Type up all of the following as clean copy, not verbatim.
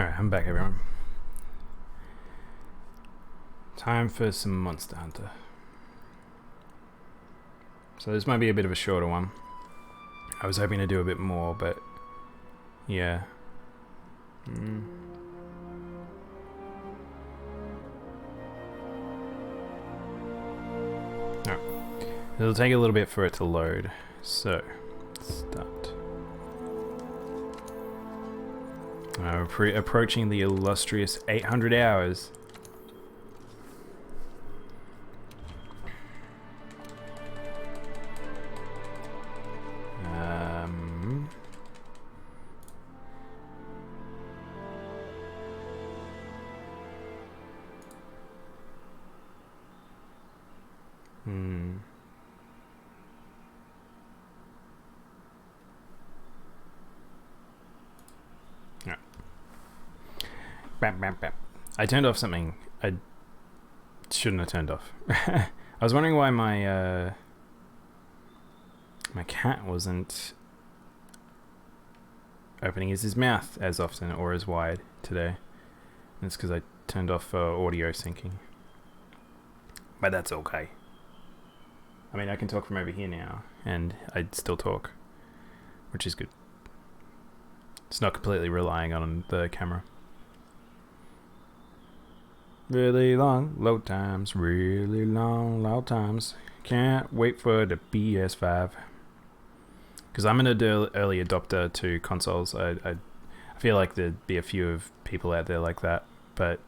Alright, I'm back, everyone. Time for some Monster Hunter. So this might be a bit of a shorter one. I was hoping to do a bit more, but yeah. Alright. It'll take a little bit for it to load. So, start. We're approaching the illustrious 800 hours. I turned off something I shouldn't have turned off. I was wondering why my my cat wasn't opening his mouth as often or as wide today. And it's because I turned off audio syncing. But that's okay. I mean, I can talk from over here now, and I'd still talk, which is good. It's not completely relying on the camera. Really long load times, really long load times. Can't wait for the PS5. Because I'm an early adopter to consoles. I feel like there'd be a few of people out there like that, but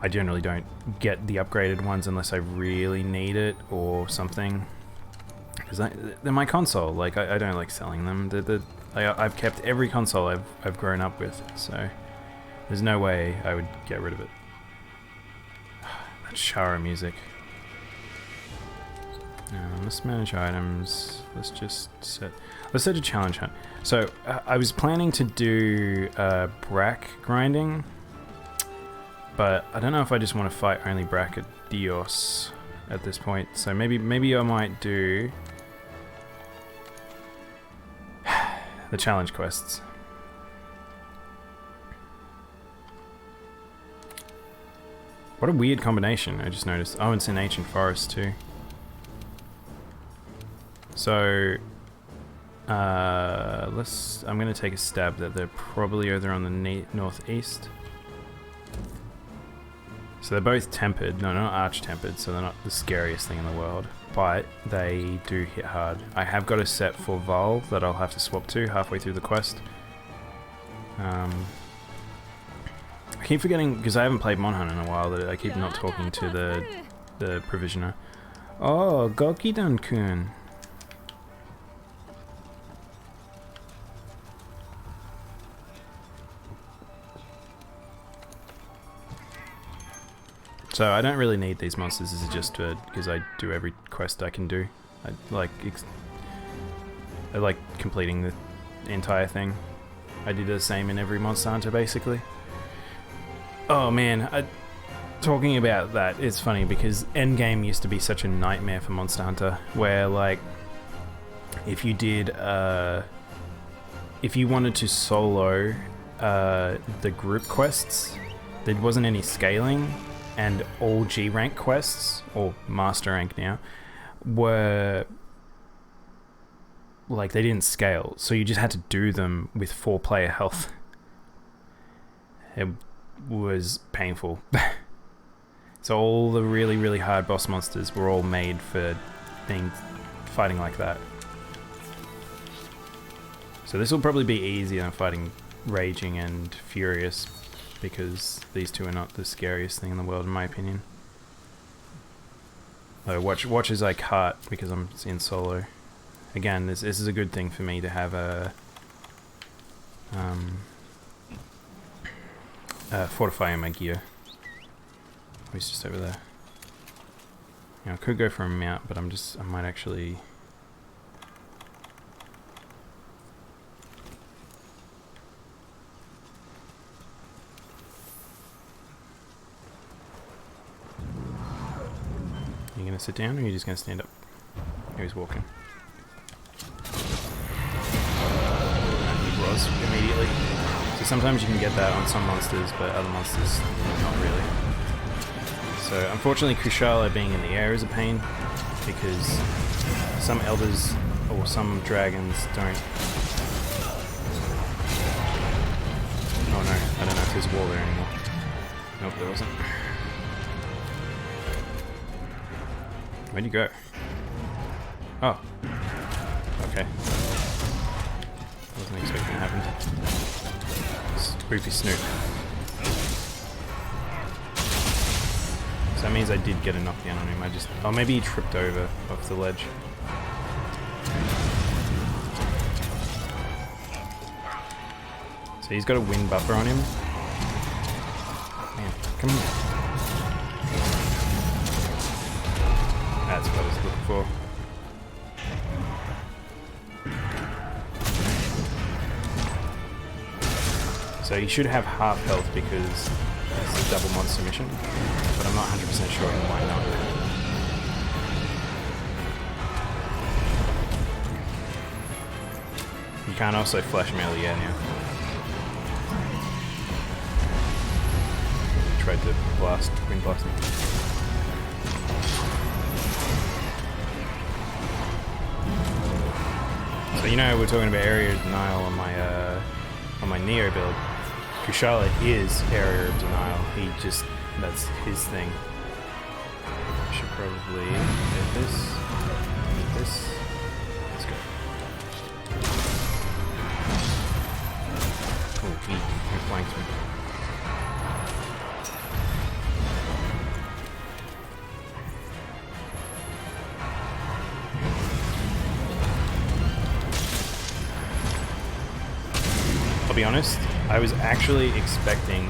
I generally don't get the upgraded ones unless I really need it or something. Because they're my console. Like I don't like selling them. I've kept every console I've grown up with, so there's no way I would get rid of it. That Shara music. Let's manage items. Let's set a challenge hunt. So I was planning to do brack grinding, but I don't know if I just want to fight only Brachydios at this point. So maybe I might do the challenge quests. What a weird combination, I just noticed. Oh, it's in Ancient Forest too. So, I'm gonna take a stab that they're probably over on the northeast. So they're both tempered, no, not arch-tempered, so they're not the scariest thing in the world, but they do hit hard. I have got a set for Vol that I'll have to swap to halfway through the quest. I keep forgetting, because I haven't played Monhunt in a while, that I keep not talking to the provisioner. Oh, Goki-dan-kun. So I don't really need these monsters, this is just because I do every quest I can do. I like completing the entire thing. I do the same in every Monster Hunter basically. Oh man, talking about that, it's funny because endgame used to be such a nightmare for Monster Hunter, where like if you did if you wanted to solo the group quests, there wasn't any scaling. And all G rank quests, or master rank now, were like they didn't scale, so you just had to do them with 4-player health. It was painful. So all the really hard boss monsters were all made for fighting like that. So this will probably be easier than fighting Raging and Furious, because these two are not the scariest thing in the world in my opinion. Though watch as I cart because I'm in solo. Again, this is a good thing for me to have a fortify in my gear. Oh, he's just over there. You know, I could go for a mount, but I might actually. Are you gonna sit down or are you just gonna stand up? Here he's walking. And he was immediately. Just sometimes you can get that on some monsters, but other monsters, not really. So unfortunately, Kushala being in the air is a pain, because some elders or some dragons don't... Oh no, I don't know if there's a wall there anymore. Nope, there wasn't. Where'd you go? Oh. Okay. Wasn't expecting to happen. Spoopy Snoop. So that means I did get a knockdown on him. I just... Oh, maybe he tripped over off the ledge. So he's got a wind buffer on him. Man, come on. That's what I was looking for. So he should have half health because it's a double monster mission, but I'm not 100% sure why not. You can't also flash melee now. Tried to blast, wind blast him. So you know we're talking about area of denial on my Neo build. Kushala is area of denial. He just, that's his thing. I should probably get this. Get this. Let's go. Oh, he flanked me. I'll be honest, I was actually expecting,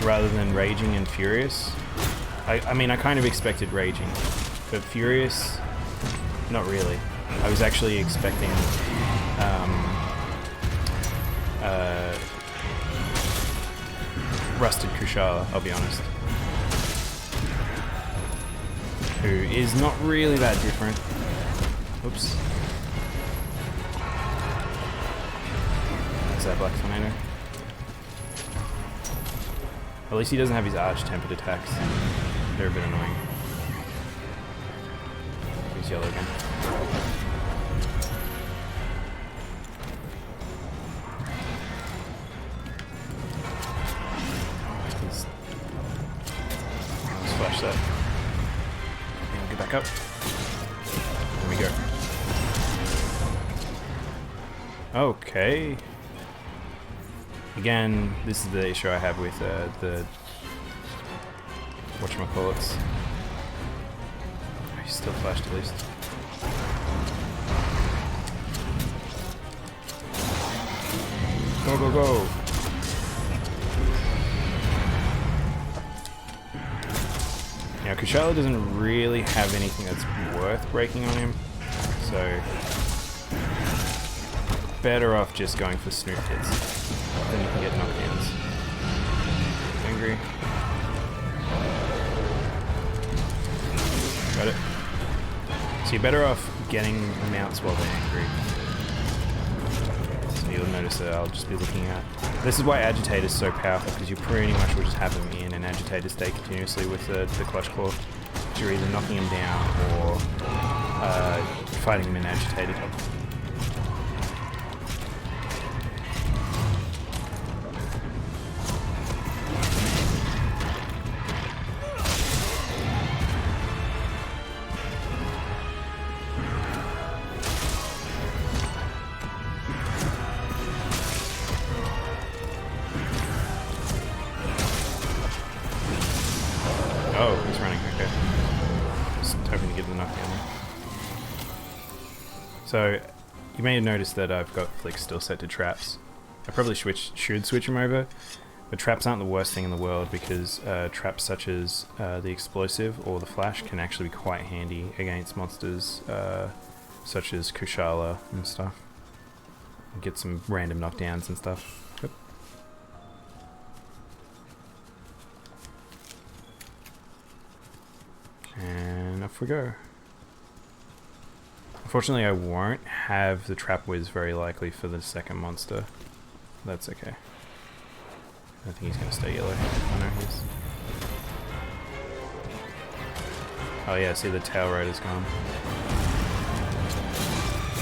rather than Raging and Furious, I mean I kind of expected Raging, but Furious, not really. I was actually expecting Rusted Kushala, I'll be honest, who is not really that different. Oops. That Black Tornado. At least he doesn't have his arch-tempered attacks. They're a bit annoying. He's yellow again. Let's flash that. And get back up. There we go. Okay. Again, this is the issue I have with the whatchamacallits. He's still flashed at least. Go, go, go! Now, Kushala doesn't really have anything that's worth breaking on him, so better off just going for Snoop hits. Then you can get knockdowns. Angry. Got it. So you're better off getting mounts while they're angry. So you'll notice that I'll just be looking at... This is why Agitator is so powerful, because you pretty much will just have him in an Agitator state continuously with the Clutch Claw. You're either knocking him down or fighting him in Agitated. Oh, he's running, okay. Just hoping to get the knockdown there. So, you may have noticed that I've got flicks still set to traps. I probably should switch them over, but traps aren't the worst thing in the world because traps such as the explosive or the flash can actually be quite handy against monsters such as Kushala and stuff. Get some random knockdowns and stuff. Yep. And off we go. Unfortunately, I won't have the Trap Whiz very likely for the second monster. That's okay. I think he's going to stay yellow. Oh no, he's... Oh yeah, see the tail rotor's gone.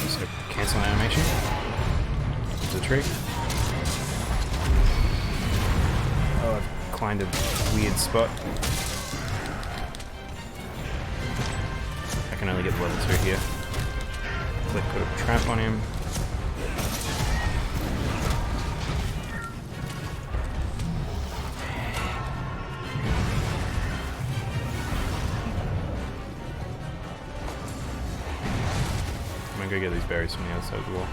So cancel animation. There's a tree. Oh, I've climbed a weird spot. I can only get the level 2 here. Click, put a trap on him. I'm gonna go get these berries from the other side of the wall.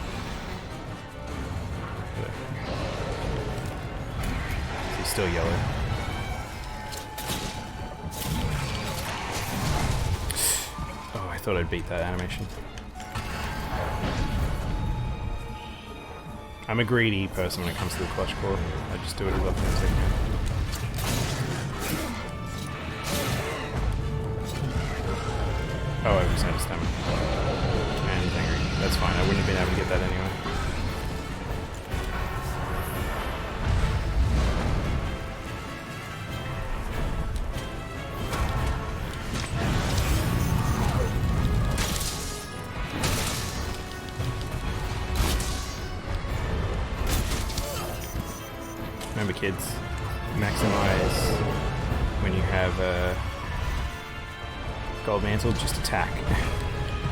He's still yellow. Oh, I thought I'd beat that animation. I'm a greedy person when it comes to the clutch core. I just do it as often as I can. Oh, I was out of stamina. And he's angry. That's fine, I wouldn't have been able to get that anyway. Remember kids, maximize when you have a gold mantle, just attack.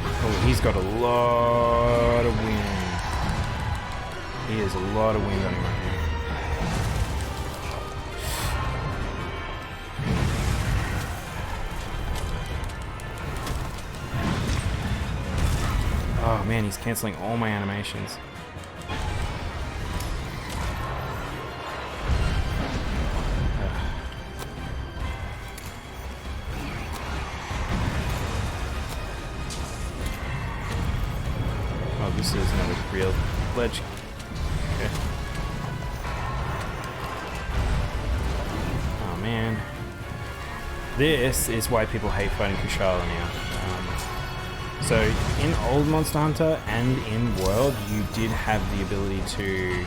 Oh, he's got a lot of wind. He has a lot of wind on him right now. Oh man, he's cancelling all my animations. This is another real ledge. Okay. Oh man. This is why people hate fighting Kushala now. So in old Monster Hunter and in World, you did have the ability to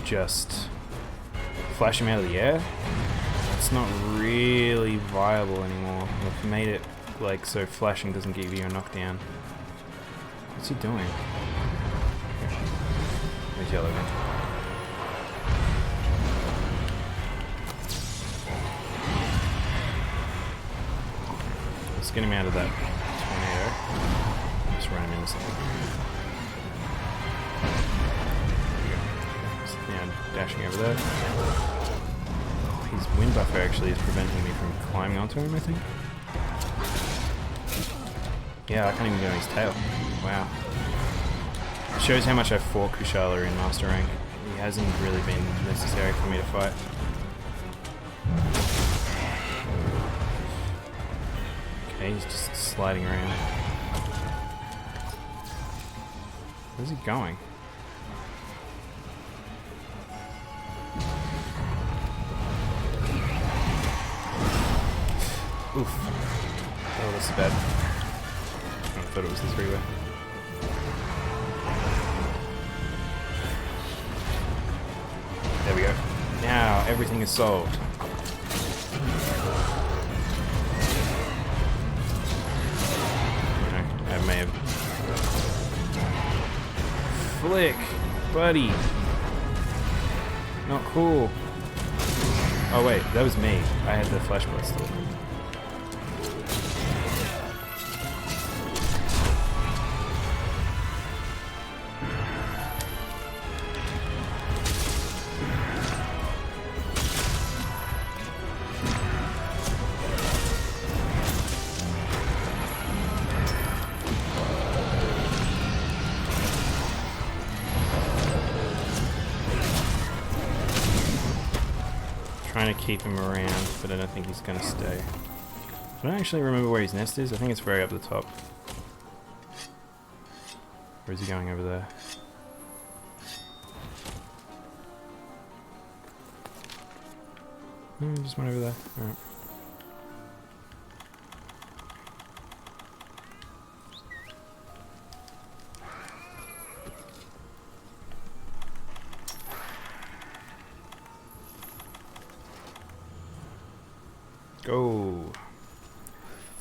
just flash him out of the air. It's not really viable anymore. We've made it like so flashing doesn't give you a knockdown. What's he doing? Where's yellow again? Let's get him out of that tornado. Just run him into something. There we go. Now dashing over there. Oh, his wind buffer actually is preventing me from climbing onto him, I think. Yeah, I can't even get on his tail. Wow. It shows how much I fought Kushala in Master Rank. He hasn't really been necessary for me to fight. Okay, he's just sliding around. Where's he going? Oof. Oh, this is bad. I thought it was the three-way. There we go. Now everything is solved. I may have... Flick! Buddy! Not cool. Oh wait, that was me. I had the flashbot still. Trying to keep him around, but I don't think he's going to stay. I don't actually remember where his nest is. I think it's very up the top. Or is he going over there? No, just went over there. Alright.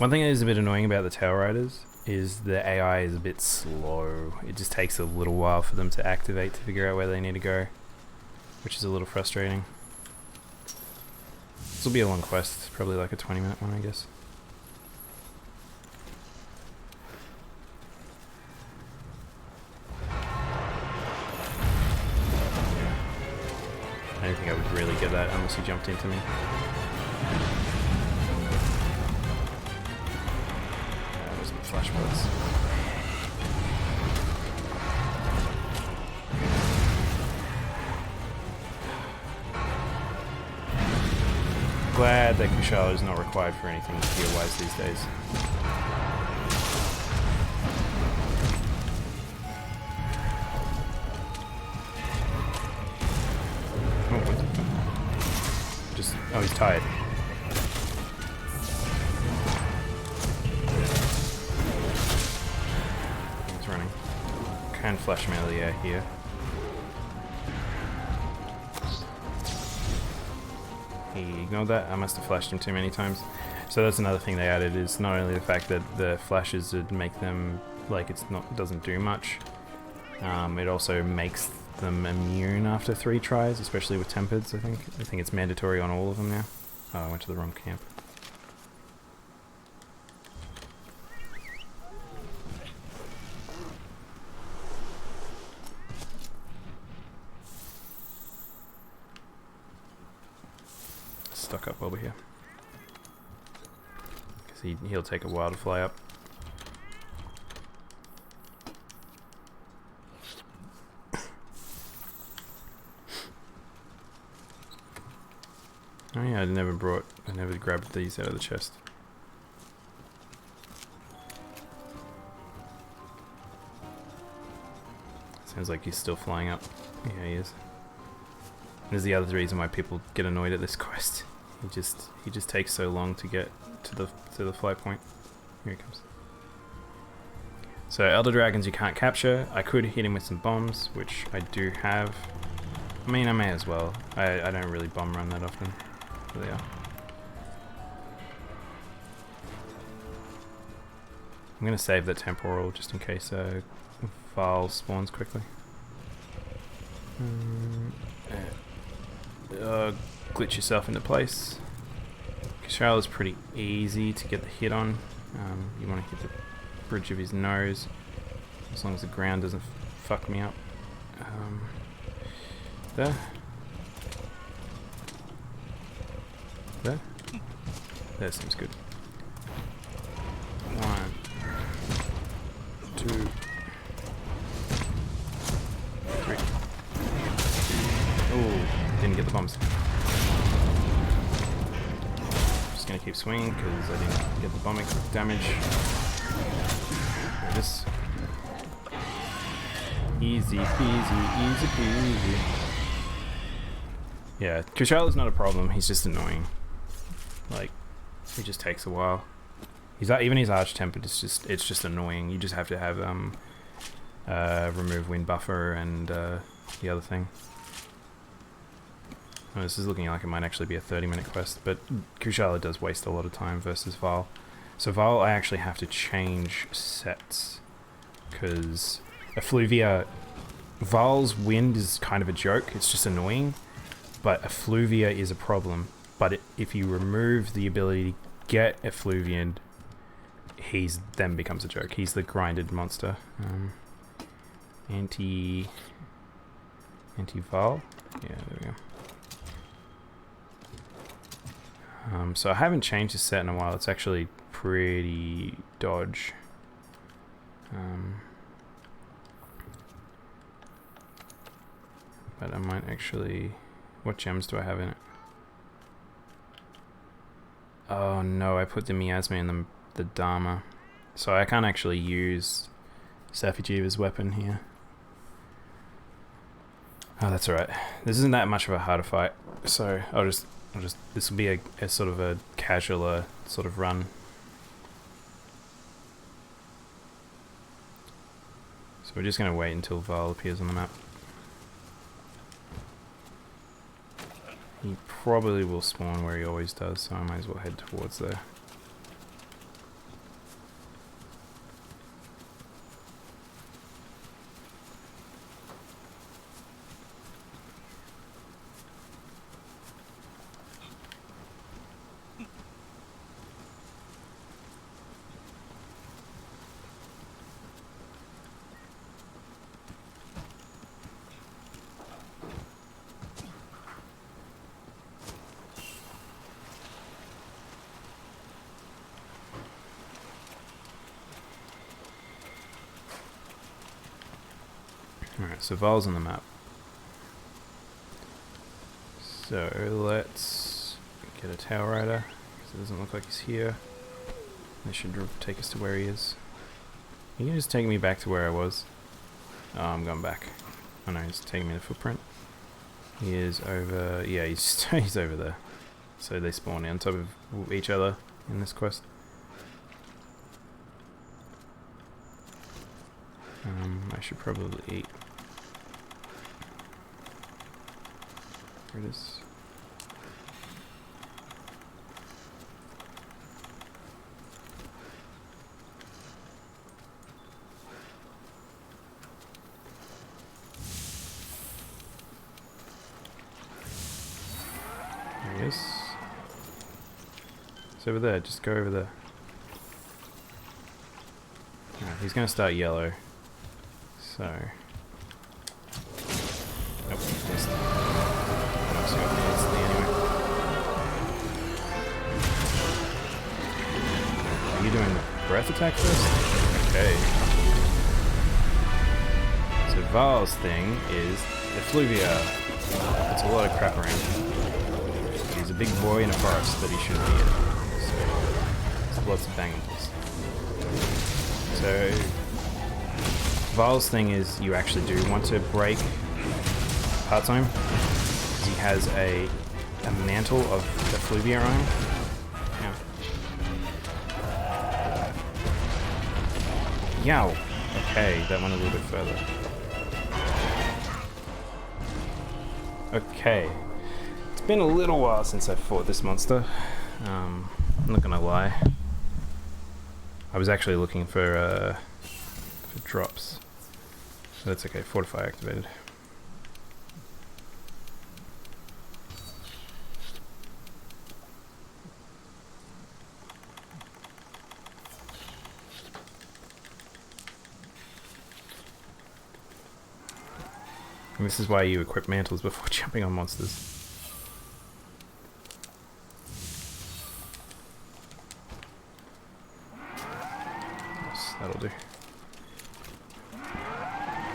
One thing that is a bit annoying about the Tail Riders is the AI is a bit slow. It just takes a little while for them to activate to figure out where they need to go, which is a little frustrating. This will be a long quest, probably like a 20-minute one, I guess. I don't think I would really get that unless he jumped into me. Flash bullets. Glad that Kushala is not required for anything gear-wise these days. Oh, what the fuck? Just, oh, he's tired. Can flash him out of the air here. He ignored that. I must have flashed him too many times. So that's another thing they added, is not only the fact that the flashes would make them like doesn't do much. It also makes them immune after 3 tries, especially with Tempeds. I think it's mandatory on all of them now. Oh, I went to the wrong camp. Stuck up over here because he'll take a while to fly up. Oh yeah, I never grabbed these out of the chest. Sounds like he's still flying up. Yeah, he is. This is the other reason why people get annoyed at this quest. He just takes so long to get to the flight point. Here he comes. So Elder Dragons you can't capture. I could hit him with some bombs, which I do have. I mean, I may as well. I don't really bomb run that often. There they are. I'm gonna save the temporal just in case Val spawns quickly. Glitch yourself into place. Kushala is pretty easy to get the hit on. You want to hit the bridge of his nose, as long as the ground doesn't fuck me up. There. There. There seems good. 1, 2, 3. Oh, didn't get the bombs. Just gonna keep swinging because I didn't get the bombing damage. There it is. Easy peasy, easy peasy. Yeah, Kushala's not a problem. He's just annoying. Like, it just takes a while. He's not, even his arch tempered. It's just annoying. You just have to have remove wind buffer and the other thing. Oh, this is looking like it might actually be a 30-minute quest, but Kushala does waste a lot of time versus Val. So Val, I actually have to change sets because Effluvia, Val's wind is kind of a joke. It's just annoying, but Effluvia is a problem. But if you remove the ability to get Effluvian, he's then becomes a joke. He's the grinded monster. Anti-Val. Yeah, there we go. So I haven't changed the set in a while. It's actually pretty dodge. But I might actually... What gems do I have in it? Oh no, I put the miasma in the Dharma. So I can't actually use Safijiva's weapon here. Oh, that's alright. This isn't that much of a harder fight. So I'll just this will be a sort of a casual sort of run. So we're just gonna wait until Val appears on the map. He probably will spawn where he always does, so I might as well head towards there. Alright, so Val's on the map. So let's get a tail rider, because it doesn't look like he's here. This should take us to where he is. You can just take me back to where I was. Oh, I'm going back. Oh no, he's taking me to footprint. He is over... yeah, he's over there. So they spawn on top of each other in this quest. I should probably eat. There it is. There he is. It's over there, just go over there. Alright, he's gonna start yellow. So... nope, missed. Knocks you off instantly anyway. Are you doing the breath attack first? Okay. So Val's thing is effluvia. Puts a lot of crap around. He's a big boy in a forest that he shouldn't be in. So there's lots of bangables. So Val's thing is you actually do want to break part-time, because he has a mantle of effluvia on him. Yeah. Yow! Okay, that went a little bit further. Okay. It's been a little while since I fought this monster. I'm not gonna lie. I was actually looking for drops. So that's okay, Fortify activated. And this is why you equip mantles before jumping on monsters. Yes, that'll do.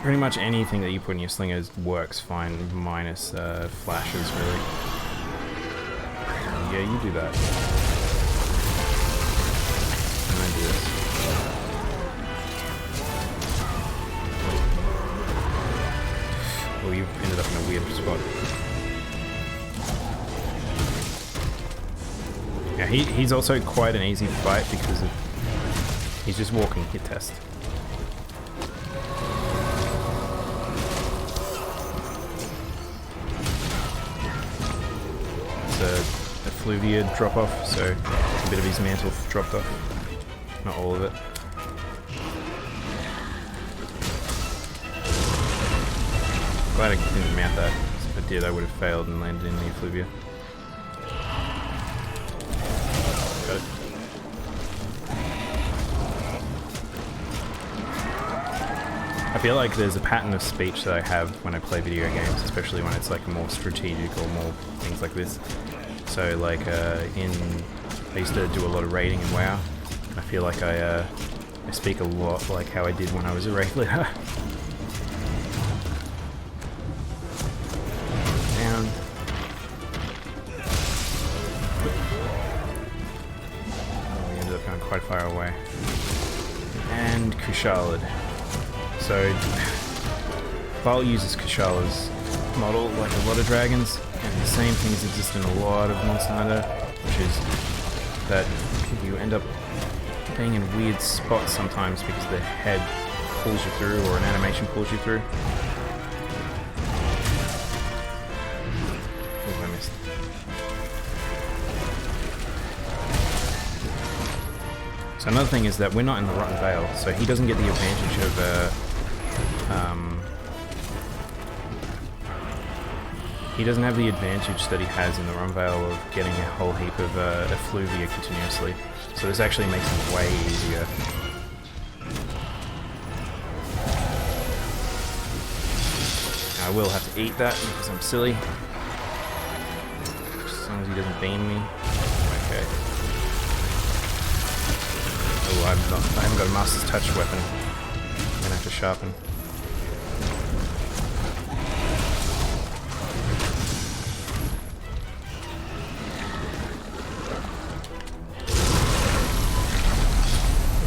Pretty much anything that you put in your slingers works fine, minus flashes, really. Yeah, you do that. And I do this. Oh, you've ended up in a weird spot. Yeah, he's also quite an easy fight because of he's just walking hit test. Effluvia drop off, so a bit of his mantle dropped off. Not all of it. Glad I didn't mount that. If I did, I would have failed and landed in the effluvia. Got it. I feel like there's a pattern of speech that I have when I play video games, especially when it's like more strategic or more things like this. So like I used to do a lot of raiding in WoW. I feel like I speak a lot like how I did when I was a raid leader. Down. Oh, we ended up going quite far away. And Kushalid. So Val uses Kushala's model like a lot of dragons. And the same things exist in a lot of Monster Hunter, which is that you end up being in weird spots sometimes because the head pulls you through or an animation pulls you through. Oh, I missed. So another thing is that we're not in the Rotten Vale, so he doesn't get the advantage of he doesn't have the advantage that he has in the Rotten Vale of getting a whole heap of effluvia continuously. So this actually makes it way easier. I will have to eat that because I'm silly. As long as he doesn't beam me. Okay. Oh, I haven't got a Master's Touch weapon. I'm gonna have to sharpen.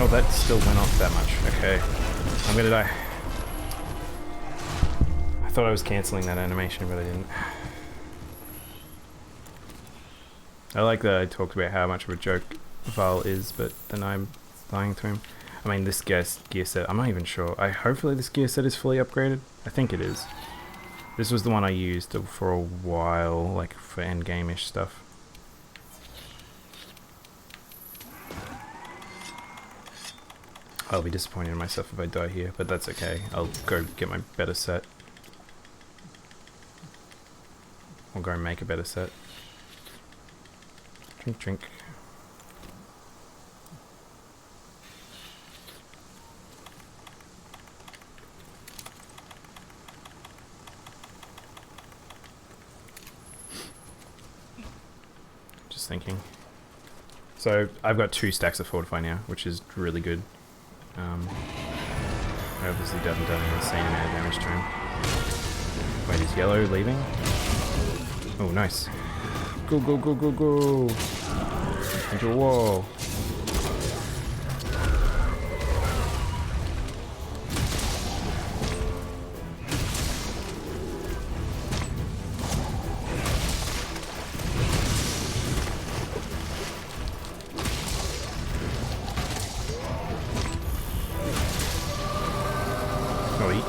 Oh, that still went off that much. Okay. I'm gonna die. I thought I was cancelling that animation, but I didn't. I like that I talked about how much of a joke Val is, but then I'm lying to him. I mean, this gear set, I'm not even sure. Hopefully this gear set is fully upgraded. I think it is. This was the one I used for a while, like for endgame-ish stuff. I'll be disappointed in myself if I die here, but that's okay. I'll go get my better set. I'll go and make a better set. Drink, drink. Just thinking. So I've got 2 stacks of fortify now, which is really good. I obviously haven't done an insane amount of damage to him. Wait, is yellow leaving? Oh, nice. Go, go, go, go, go! Into a wall.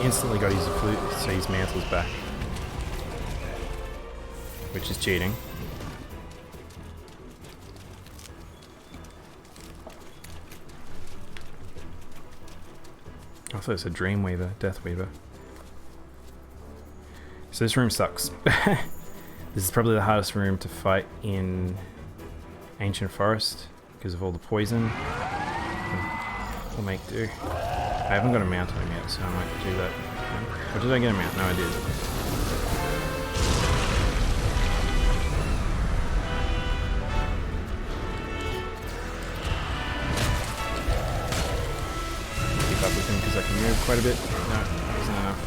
Instantly got his flute, so his mantle's back, which is cheating. I thought it was a Dreamweaver, Deathweaver. So this room sucks. This is probably the hardest room to fight in Ancient Forest because of all the poison. We'll make do. I haven't got a mount on him yet, so I might do that. Or did I get a mount? No, I did. Keep up with him because I can move quite a bit. No, isn't enough.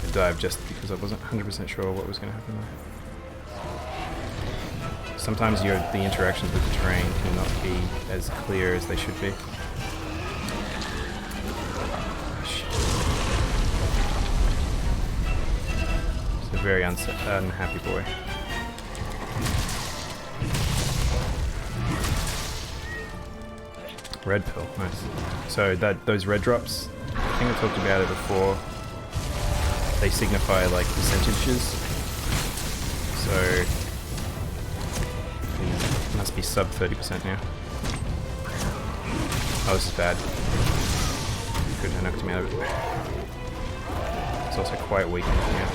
I dived just because I wasn't 100% sure what was going to happen there. Sometimes the interactions with the terrain cannot be as clear as they should be. It's a very unhappy boy. Red pill, nice. So those red drops, I think I talked about it before. They signify like percentages. So must be sub 30% now. Oh, this is bad. Good, I knocked him out of it. It's also quite weak now.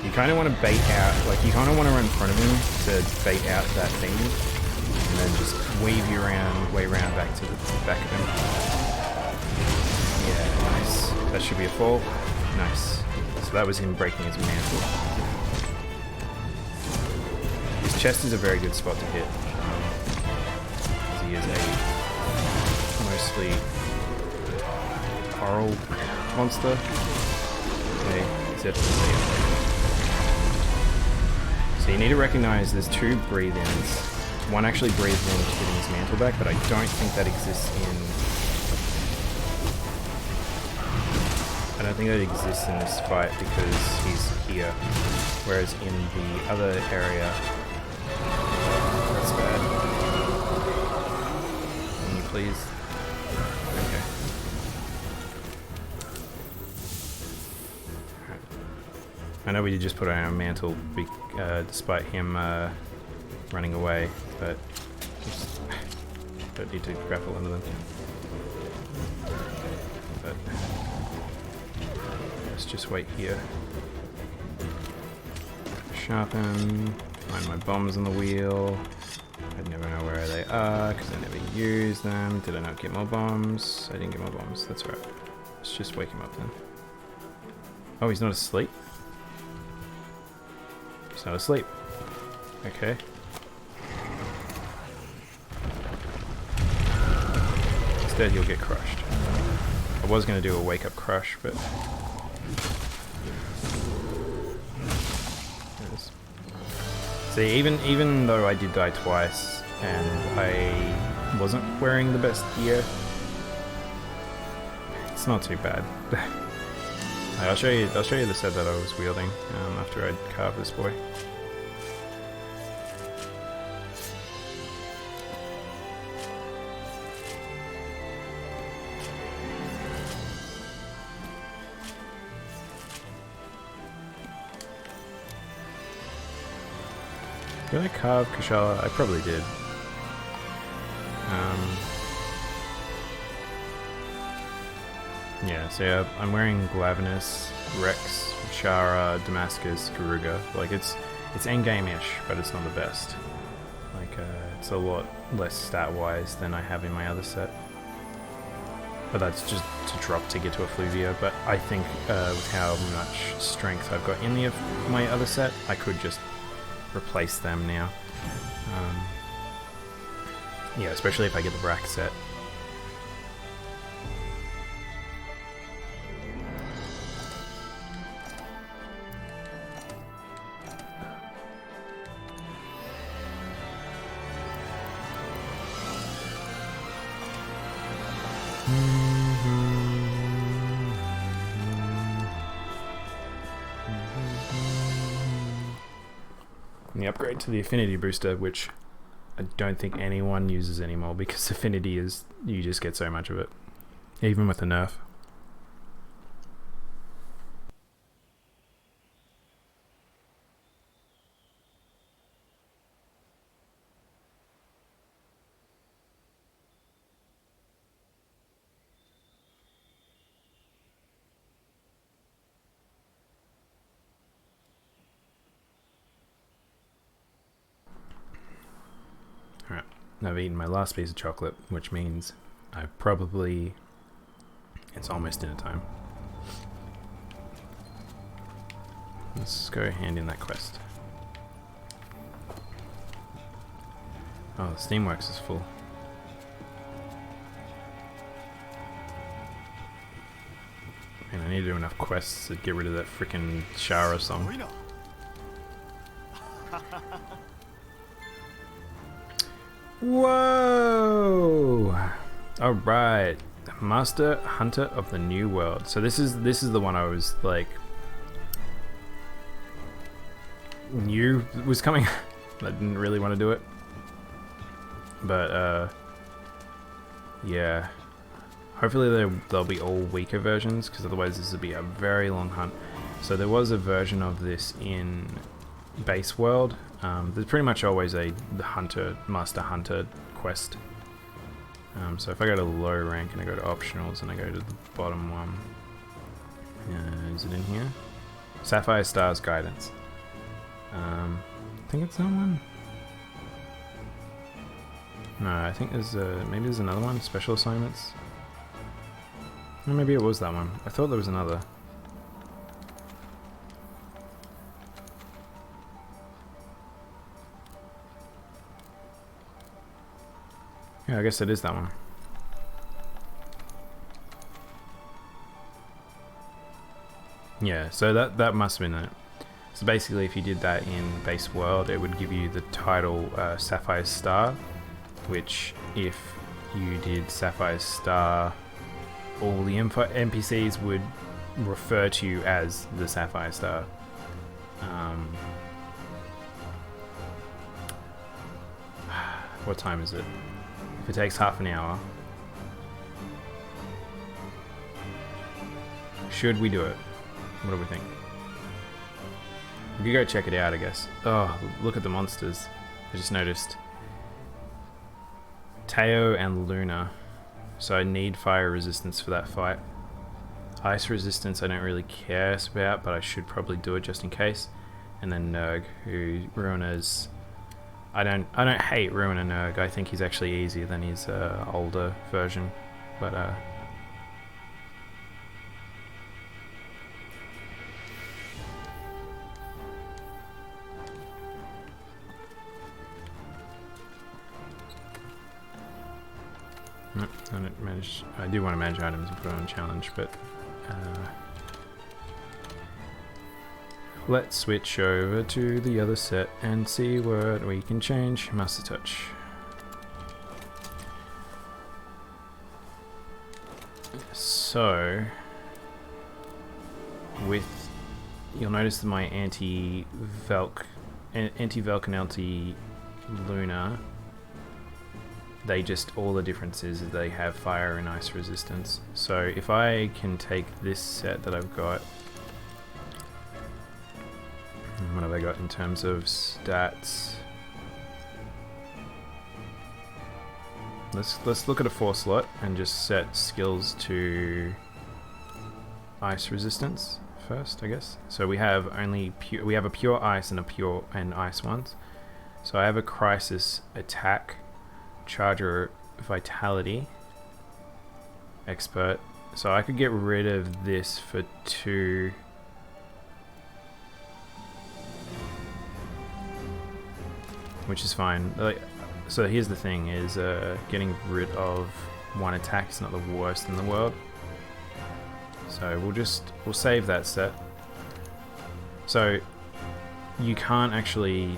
You kind of want to bait out, like you kind of want to run in front of him to bait out that thing, and then just weave you around, way around back to the back of him. Yeah, nice. That should be a fall. Nice. So that was him breaking his mantle. His chest is a very good spot to hit. Because he is a mostly coral monster. Okay, so you need to recognize there's 2 breathe-ins. One actually breathes in getting his mantle back, but I don't think that exists in... I don't think that exists in this fight because he's here, whereas in the other area, that's bad. Can you please? Okay. I know we did just put on our mantle despite him running away, but just don't need to grapple under them. But let's just wait here. Sharpen, find my bombs on the wheel. I never know where they are because I never use them. Did I not get more bombs? I didn't get more bombs, that's right. Let's just wake him up then. Oh, he's not asleep? He's not asleep. Okay. Instead he'll get crushed. was going to do a wake up crush, but see, even though I did die twice and I wasn't wearing the best gear, it's not too bad. I'll show you the set that I was wielding after I'd carved this boy. Did I carve Kushala? I probably did. Yeah, so yeah, I'm wearing Glavenus, Rex, Shara, Damascus, Garuga. Like it's endgame-ish, but it's not the best. Like it's a lot less stat-wise than I have in my other set. But that's just to drop to get to Effluvia. But I think with how much strength I've got in my other set, I could just replace them now. Yeah, especially if I get the Brack set. The upgrade to the affinity booster, which I don't think anyone uses anymore because affinity is, you just get so much of it, even with the nerf. Alright, I've eaten my last piece of chocolate, which means it's almost dinner time. Let's go hand in that quest. Oh, the Steamworks is full. Man, I need to do enough quests to get rid of that frickin' Shara song. Whoa! Alright. Master Hunter of the New World. So this is the one I was like knew was coming. I didn't really want to do it. But yeah. Hopefully they'll be all weaker versions, because otherwise this would be a very long hunt. So there was a version of this in Base World. There's pretty much always the Master Hunter quest. So if I go to low rank and I go to optionals and I go to the bottom one, is it in here? Sapphire Star's Guidance. I think it's that one. No, I think maybe there's another one. Special assignments. Or maybe it was that one. I thought there was another. Yeah, I guess it is that one. Yeah, so that must have been it. So basically, if you did that in Base World, it would give you the title Sapphire Star, which if you did Sapphire Star, all the NPCs would refer to you as the Sapphire Star. What time is it? If it takes half an hour, should we do it? What do we think? We could go check it out, I guess. Oh, look at the monsters. I just noticed. Teo and Luna. So I need fire resistance for that fight. Ice resistance I don't really care about, but I should probably do it just in case. And then Nerg, who Ruiner's... I don't hate Ruiner Nerg. I think he's actually easier than his older version. But No, I don't manage. I do want to manage items and put on challenge, but let's switch over to the other set and see what we can change. Master touch. So, with, you'll notice that my anti-Velk and anti-Luna, they just, all the difference is they have fire and ice resistance. So if I can take this set that I've got, what have I got in terms of stats? Let's look at a 4 slot and just set skills to ice resistance first, I guess. So we have only we have a pure ice and a pure and ice ones. So I have a crisis attack, charger vitality, expert. So I could get rid of this for 2. Which is fine. So here's the thing: is getting rid of 1 attack is not the worst in the world. So we'll save that set. So you can't actually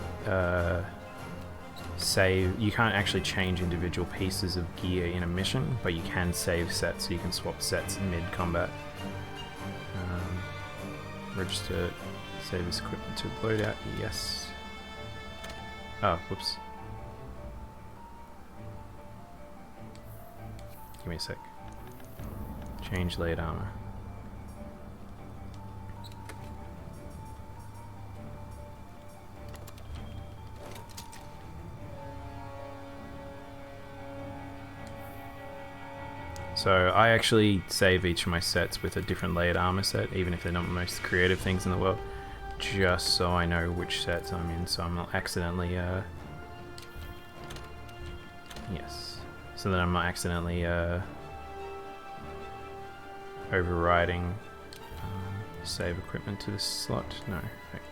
you can't actually change individual pieces of gear in a mission, but you can save sets. So you can swap sets mid-combat. Register, save this equipment to loadout. Yes. Oh, whoops. Give me a sec. Change layered armor. So I actually save each of my sets with a different layered armor set, even if they're not the most creative things in the world, just so I know which sets I'm in, so I'm not accidentally yes. So that I'm not accidentally overriding save equipment to this slot. No. Okay.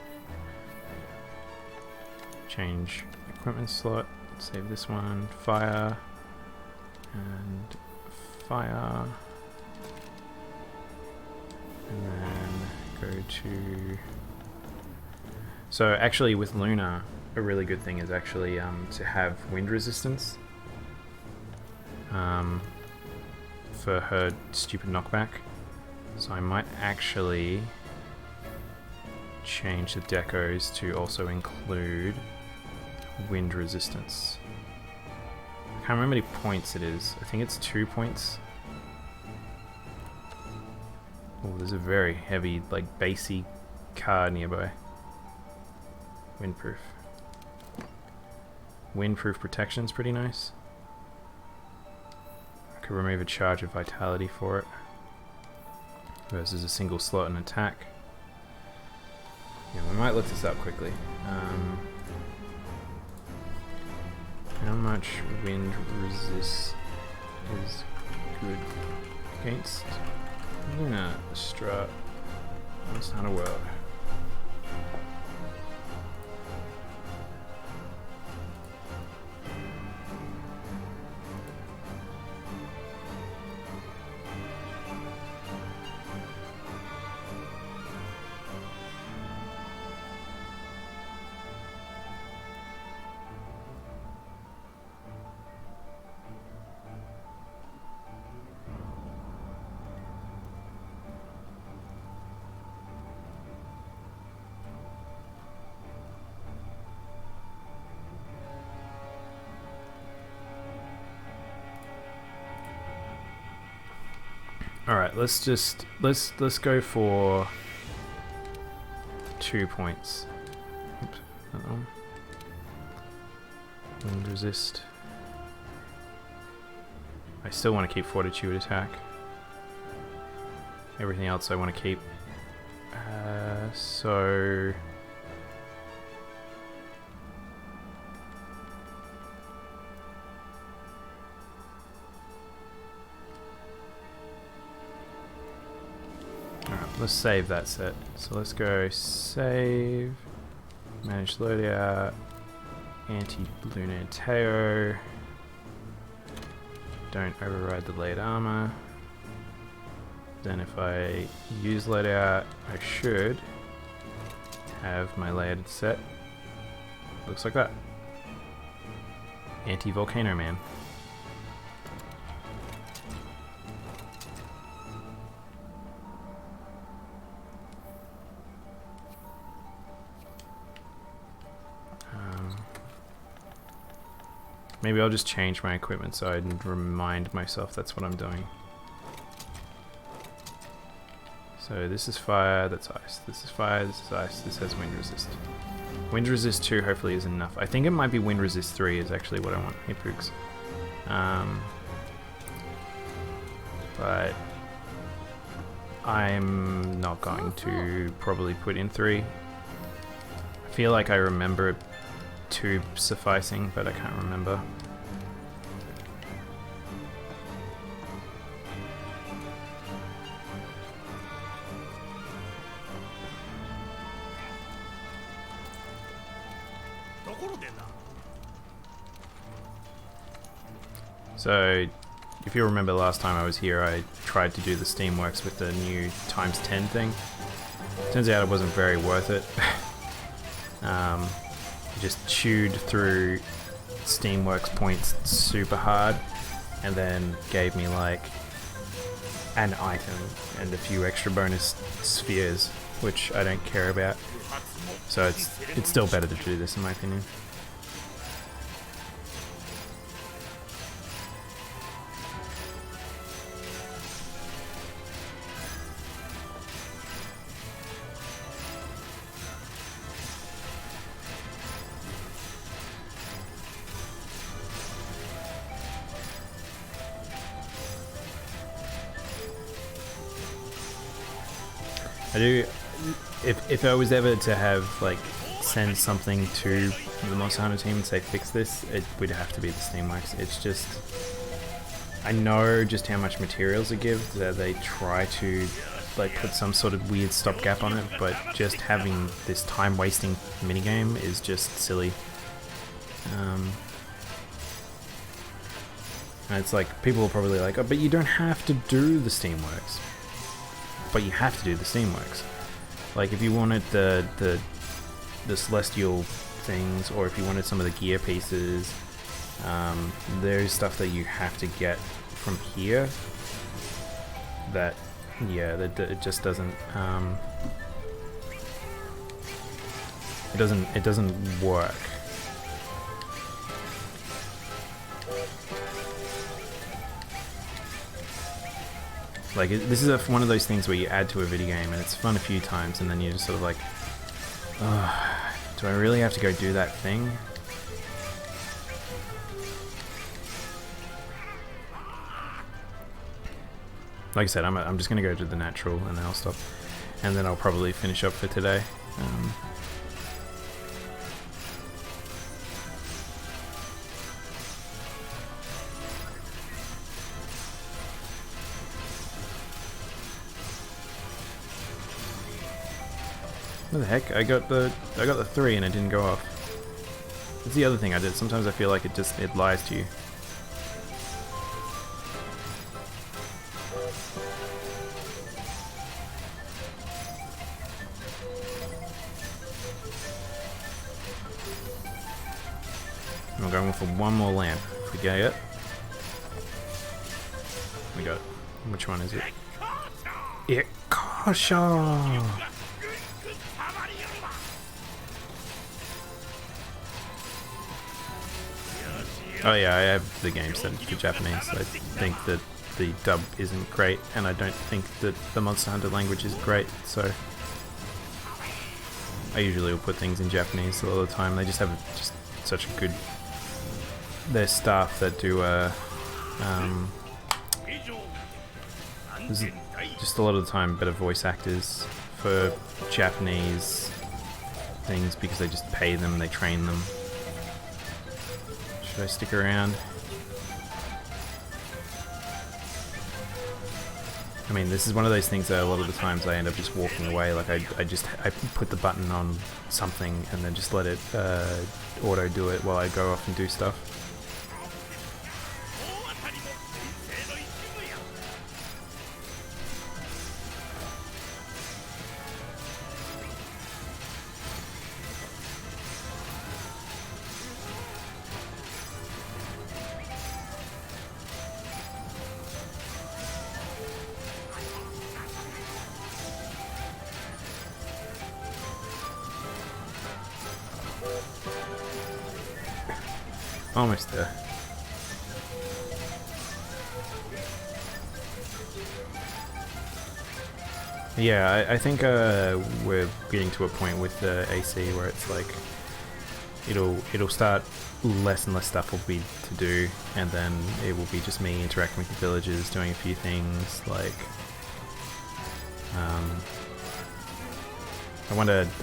Change equipment slot. Save this one. Fire. And fire. And then go to... So actually with Luna, a really good thing is actually to have wind resistance. For her stupid knockback. So I might actually change the decos to also include wind resistance. I can't remember how many points it is. I think it's 2 points. Oh, there's a very heavy, like, bassy card nearby. Windproof. Windproof protection's pretty nice. Could remove a charge of vitality for it. Versus a single slot and attack. Yeah, we might look this up quickly. How much wind resist is good against Luna Strat? It's not a world. Alright, let's go for 2 points. Oops, that one. Wind resist. I still want to keep fortitude attack. Everything else I want to keep. So... let's save that set. So let's go save, manage loadout, anti-Lunateo, don't override the layered armor. Then if I use let out, I should have my layered set. Looks like that. Anti-volcano man. Maybe I'll just change my equipment so I remind myself that's what I'm doing. So this is fire, that's ice. This is fire, this is ice, this has wind resist. Wind resist 2 hopefully is enough. I think it might be wind resist 3 is actually what I want. Hey Pooks. But I'm not going to probably put in 3. I feel like I remember 2 sufficing, but I can't remember. So, if you remember last time I was here, I tried to do the Steamworks with the new ×10 thing. Turns out it wasn't very worth it. Just chewed through Steamworks points super hard, and then gave me like an item and a few extra bonus spheres, which I don't care about. So it's still better to do this in my opinion. I do, if I was ever to have, like, send something to the Monster Hunter team and say fix this, it would have to be the Steamworks. It's just, I know just how much materials it gives, that they try to, like, put some sort of weird stopgap on it, but just having this time-wasting minigame is just silly. And it's like, people are probably like, oh, but you don't have to do the Steamworks. But you have to do the Steamworks. Like if you wanted the celestial things, or if you wanted some of the gear pieces, there's stuff that you have to get from here. That, yeah, that it just doesn't. It doesn't work. Like, this is one of those things where you add to a video game and it's fun a few times and then you're just sort of like, do I really have to go do that thing? Like I said, I'm just going to go to the natural and then I'll stop. And then I'll probably finish up for today. What the heck? I got the 3 and it didn't go off. That's the other thing I did. Sometimes I feel like it lies to you. I'm going for one more lamp. If we get it. We got it. Which one is it? Ikasha! Oh yeah, I have the game set for Japanese. I think that the dub isn't great, and I don't think that the Monster Hunter language is great, so I usually will put things in Japanese a lot of the time. They just have just such a good... Their staff that do there's just a lot of the time better voice actors for Japanese things because they just pay them, they train them. Should I stick around? I mean, this is one of those things that a lot of the times I end up just walking away. Like I put the button on something and then just let it auto do it while I go off and do stuff. Almost there. Yeah, I think we're getting to a point with the AC where it's like it'll start less and less stuff will be to do, and then it will be just me interacting with the villagers, doing a few things like I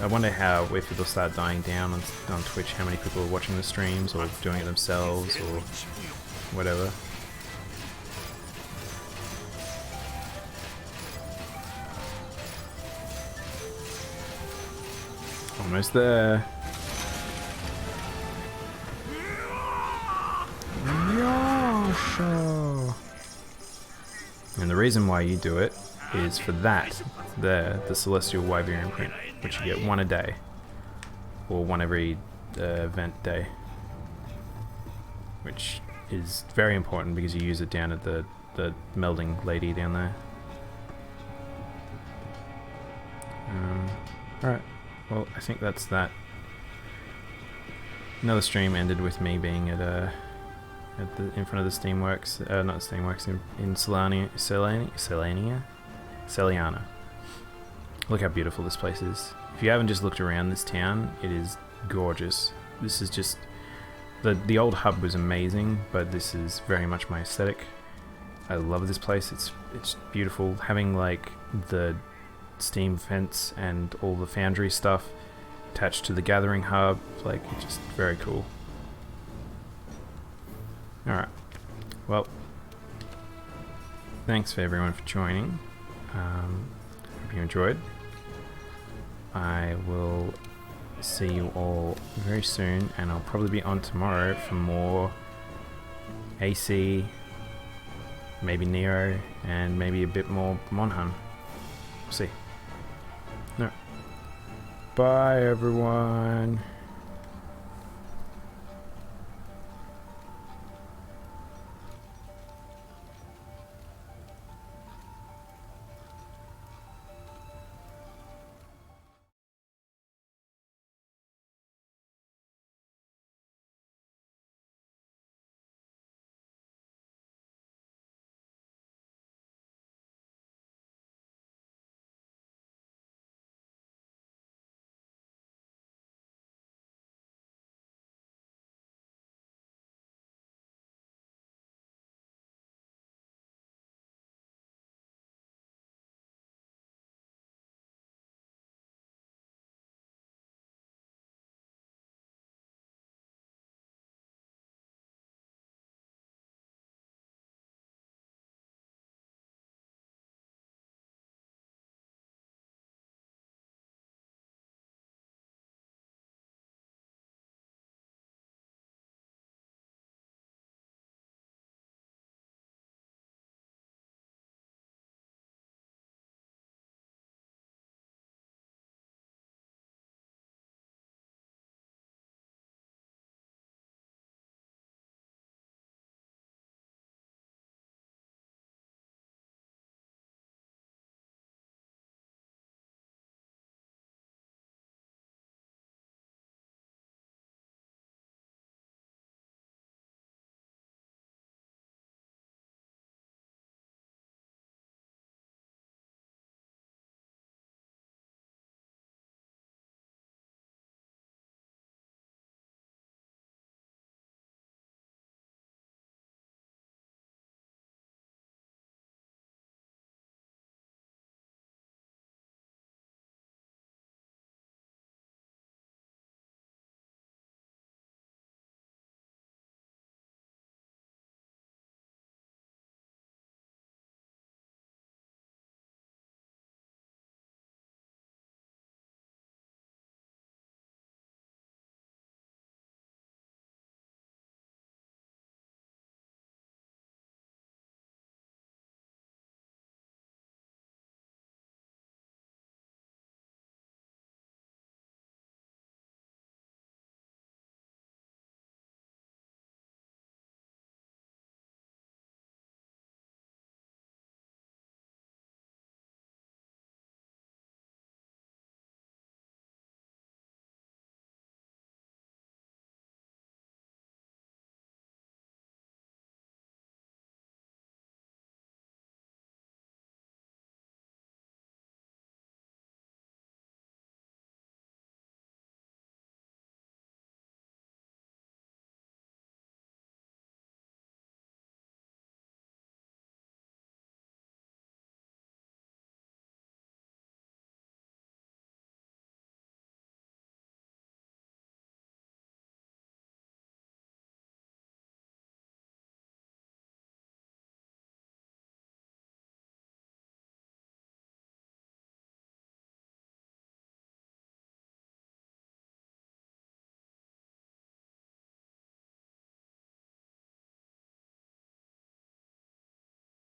wonder how, if it'll start dying down on Twitch, how many people are watching the streams or doing it themselves or whatever. Almost there. Yasha. And the reason why you do it is for that, the Celestial Wyverian print, which you get one a day, or one every event day, which is very important because you use it down at the melding lady down there. Alright, well, I think that's that. Another stream ended with me being in front of the Steamworks, not Steamworks, in Celiana. Look how beautiful this place is. If you haven't just looked around this town, it is gorgeous. This is just the old hub was amazing, but this is very much my aesthetic. I love this place. It's beautiful. Having like the steam fence and all the foundry stuff attached to the gathering hub, like, it's just very cool. Alright, well, thanks for everyone for joining. Hope you enjoyed. I will see you all very soon, and I'll probably be on tomorrow for more AC, maybe Neo, and maybe a bit more Monhan. We'll see. No. Bye everyone.